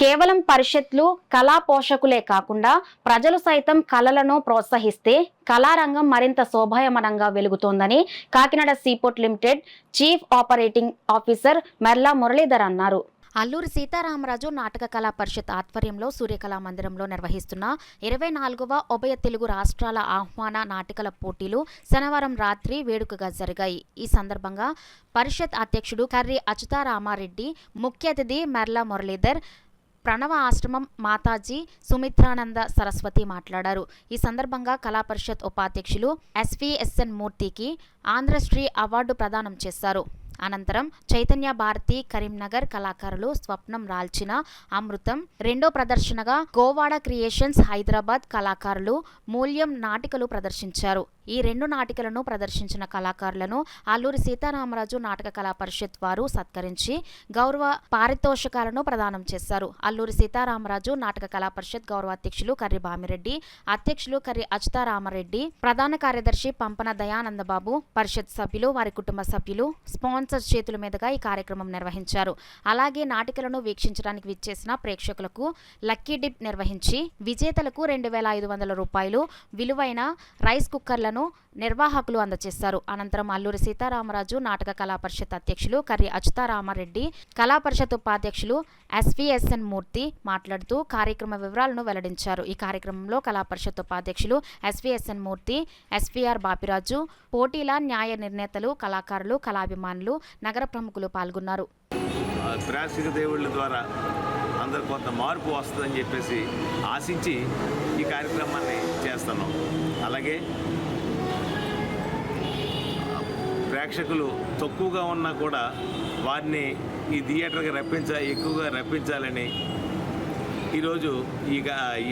కేవలం పరిషత్లు కళా పోషకులే కాకుండా ప్రజలు సైతం కళలను ప్రోత్సహిస్తే కళారంగం మరింత శోభాయమానంగా వెలుగుతోందని Kakinada seaport limited chief operating officer Merla Muralidhar అన్నారు. అల్లూరి సీతారామరాజు నాటక కళా పరిషత్ ఆధ్వర్యంలో సూర్యకళా మందిరంలో నిర్వహిస్తున్న 24వ ఉభయ తెలుగు రాష్ట్రాల ఆహ్వాన నాటికల పోటీలు శనివారం రాత్రి వేడుకగా జరిగాయి. ఈ సందర్భంగా పరిషత్ అధ్యక్షుడు కర్రి అచ్యుతారామారెడ్డి, ముఖ్య అతిథి మెర్లా మురళీధర్, ప్రణవ ఆశ్రమం మాతాజీ సుమిత్రానంద సరస్వతి మాట్లాడారు. ఈ సందర్భంగా కళా పరిషత్ ఉపాధ్యక్షులు ఎస్విఎస్ఎన్ మూర్తికి ఆంధ్రశ్రీ అవార్డు ప్రదానం చేశారు. అనంతరం చైతన్య భారతి కరీంనగర్ కళాకారులు స్వప్నం రాల్చిన అమృతం, రెండో ప్రదర్శనగా గోవాడ క్రియేషన్స్ హైదరాబాద్ కళాకారులు మూల్యం నాటికలు ప్రదర్శించారు. ఈ రెండు నాటికలను ప్రదర్శించిన కళాకారులను అల్లూరి సీతారామరాజు నాటక కళా పరిషత్ వారు సత్కరించి గౌరవ పారితోషికాలను ప్రదానం చేశారు. అల్లూరి సీతారామరాజు నాటక కళా పరిషత్ గౌరవాధ్యక్షులు కర్రి భామిరెడ్డి, అధ్యక్షులు కర్రి అచ్యుతారామరెడ్డి, ప్రధాన కార్యదర్శి పంపన దయానందబాబు, పరిషత్ సభ్యులు, వారి కుటుంబ సభ్యులు స్పాన్సర్ చేతుల మీదుగా ఈ కార్యక్రమం నిర్వహించారు. అలాగే నాటికలను వీక్షించడానికి విచ్చేసిన ప్రేక్షకులకు లక్కీ డిప్ నిర్వహించి విజేతలకు 2,500 రూపాయలు విలువైన రైస్ కుక్కర్లను నిర్వాహకులు అందజేశారు. అనంతరం అల్లూరి సీతారామరాజు నాటక కళా పరిషత్ అధ్యక్షులు కర్రి అచ్యుతారామరెడ్డి, కళా పరిషత్ ఉపాధ్యక్షులు ఎస్విఎస్ఎన్ మూర్తి మాట్లాడుతూ కార్యక్రమ వివరాలను వెల్లడించారు. ఈ కార్యక్రమంలో కళా పరిషత్ ఉపాధ్యక్షులు ఎస్విఎస్ఎన్ మూర్తి, ఎస్విఆర్ బాపిరాజు, పోటీల న్యాయ నిర్ణేతలు, కళాకారులు, కళాభిమానులు, నగర ప్రముఖులు పాల్గొన్నారు. త్రాసిక దేవుళ్ళ ద్వారా అందరు కొంత మార్పు వస్తుందని చెప్పేసి ఆశించి ఈ కార్యక్రమాన్ని చేస్తున్నాం. అలాగే ప్రేక్షకులు తక్కువగా ఉన్నా కూడా వారిని ఈ థియేటర్కి ఎక్కువగా రప్పించాలని ఈరోజు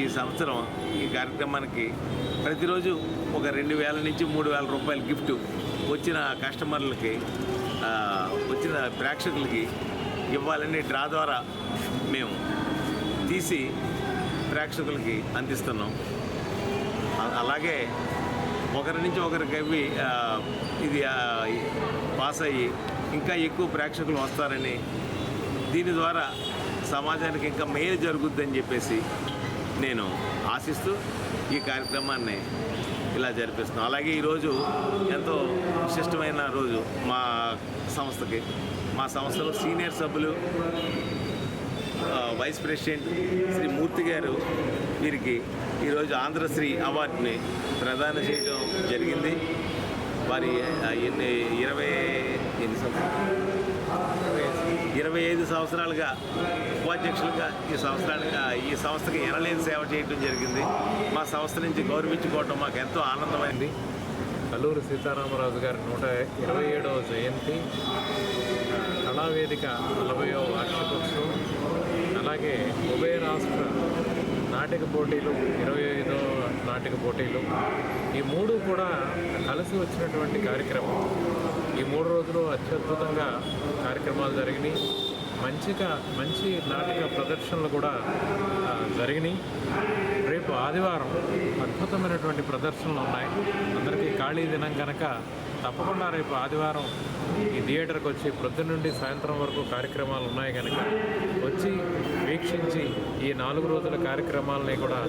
ఈ సంవత్సరం ఈ కార్యక్రమానికి ప్రతిరోజు ఒక 2,000 నుంచి 3,000 రూపాయల గిఫ్ట్ వచ్చిన కస్టమర్లకి, వచ్చిన ప్రేక్షకులకి ఇవ్వాలని డ్రా ద్వారా మేము తీసి ప్రేక్షకులకి అందిస్తున్నాం. అలాగే ఒకరి నుంచి ఒకరికి అవి ఇది పాస్ అయ్యి ఇంకా ఎక్కువ ప్రేక్షకులు వస్తారని, దీని ద్వారా సమాజానికి ఇంకా మేలు జరుగుద్దని చెప్పేసి నేను ఆశిస్తూ ఈ కార్యక్రమాన్ని ఇలా జరిపిస్తున్నాం. అలాగే ఈరోజు ఎంతో విశిష్టమైన రోజు మా సంస్థకి. మా సంస్థలో సీనియర్ సభ్యులు వైస్ ప్రెసిడెంట్ శ్రీ మూర్తి గారు వీరికి ఈరోజు ఆంధ్రశ్రీ అవార్డుని ప్రదానం చేయడం జరిగింది. వారి 25 సంవత్సరాలుగా ఉపాధ్యక్షులుగా ఈ సంస్థకి ఎనలేని సేవ చేయడం జరిగింది. మా సంస్థ నుంచి గౌరవించుకోవటం మాకు ఎంతో ఆనందమైంది. అల్లూరి సీతారామరాజు గారి 127వ జయంతి, కళావేదిక 40వ వార్షికోత్సవం, అలాగే ఉభయ రాష్ట్ర నాటిక పోటీలు, 25వ నాటిక పోటీలు, ఈ మూడు కూడా కలిసి వచ్చినటువంటి కార్యక్రమం. ఈ 3 రోజులు అత్యద్భుతంగా కార్యక్రమాలు జరిగినాయి. మంచి నాటక ప్రదర్శనలు కూడా జరిగినాయి. రేపు ఆదివారం అద్భుతమైనటువంటి ప్రదర్శనలు ఉన్నాయి. అందరికీ ఖాళీ దినం కనుక తప్పకుండా రేపు ఆదివారం ఈ థియేటర్కి వచ్చి ప్రొద్దున నుండి సాయంత్రం వరకు కార్యక్రమాలు ఉన్నాయి కనుక వచ్చి వీక్షించి ఈ 4 రోజుల కార్యక్రమాలని కూడా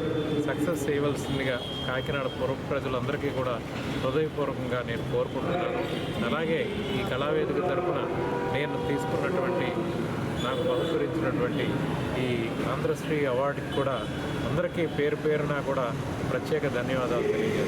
సక్సెస్ చేయవలసిందిగా కాకినాడ పుర ప్రజలందరికీ కూడా హృదయపూర్వకంగా నేను కోరుకుంటున్నాను. అలాగే ఈ కళావేదిక తరఫున నేను తీసుకున్నటువంటి, నాకు బహుకరించినటువంటి ఈ ఆంధ్రశ్రీ అవార్డుకి కూడా అందరికీ పేరున కూడా ప్రత్యేక ధన్యవాదాలు తెలియజేస్తాను.